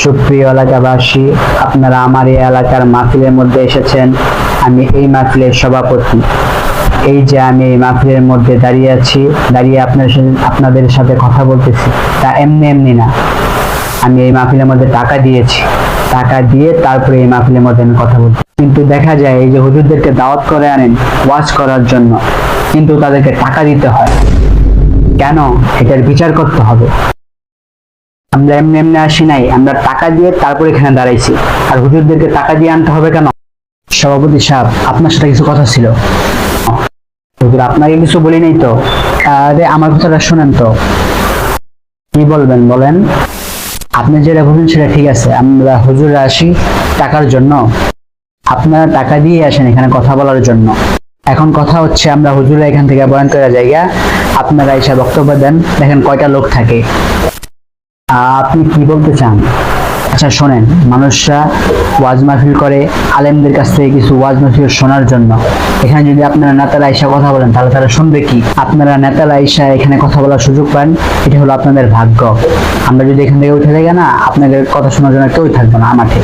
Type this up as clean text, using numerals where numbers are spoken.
সুপ্রিয় এলাকাবাসী, আপনারা আমার এই এলাকার মাহফিলের মধ্যে এসেছেন। আমি এই মাহফিলের সভাপতি। এই যে আমি এই মাহফিলের মধ্যে দাঁড়িয়ে আছি, দাঁড়িয়ে আপনাদের সাথে কথা বলতেছি, তা এমনি এমনি না। আমি এই মাহফিলের মধ্যে টাকা দিয়েছি, টাকা দিয়ে তারপরে এই মাহফিলের মধ্যে আমি কথা বলছি। কিন্তু দেখা যায় এই যে হুজুরদেরকে দাওয়াত করে আনেন ওয়াজ করার জন্য, কিন্তু তাদেরকে টাকা দিতে হয় কেন? এটার বিচার করতে হবে। আমরা এমনি এমনি আসি নাই, আমরা টাকা দিয়ে তারপর এখানে দাঁড়াইছি। আর হুজুরদেরকে টাকা দিয়ে আনতে হবে কেন? সভাপতি সাহেব, আপনার সাথে কিছু কথা ছিল। হুজুর, আপনাকে কিছু বলি নাই তো? আরে আমার কথাটা শুনেন তো। কি বলবেন বলেন? আপনি যেটা বলছেন সেটা ঠিক আছে, আমরা হুজুরে আসি টাকার জন্য, আপনারা টাকা দিয়ে আসেন এখানে কথা বলার জন্য। এখন কথা হচ্ছে, আমরা হুজুরা এখান থেকে বয়ান করা জায়গা, আপনারা এসে বক্তব্য দেন, দেখেন কয়টা লোক থাকে। আপনি কি বলতে চান? আচ্ছা শোনেন, মানুষরা ওয়াজ মাহফিল করে আলেমদের কাছ থেকে কিছু ওয়াজ মাহফিল শোনার জন্য। এখানে যদি আপনারা নেতারা আইসা কথা বলেন তাহলে তারা শুনবে কি? আপনারা নেতারা আইসা এখানে কথা বলার সুযোগ পান, এটা হলো আপনাদের ভাগ্য। আমরা যদি এখান থেকে উঠে যাই না, আপনাদের কথা শোনার জন্য কেউই থাকবে না মাঠে।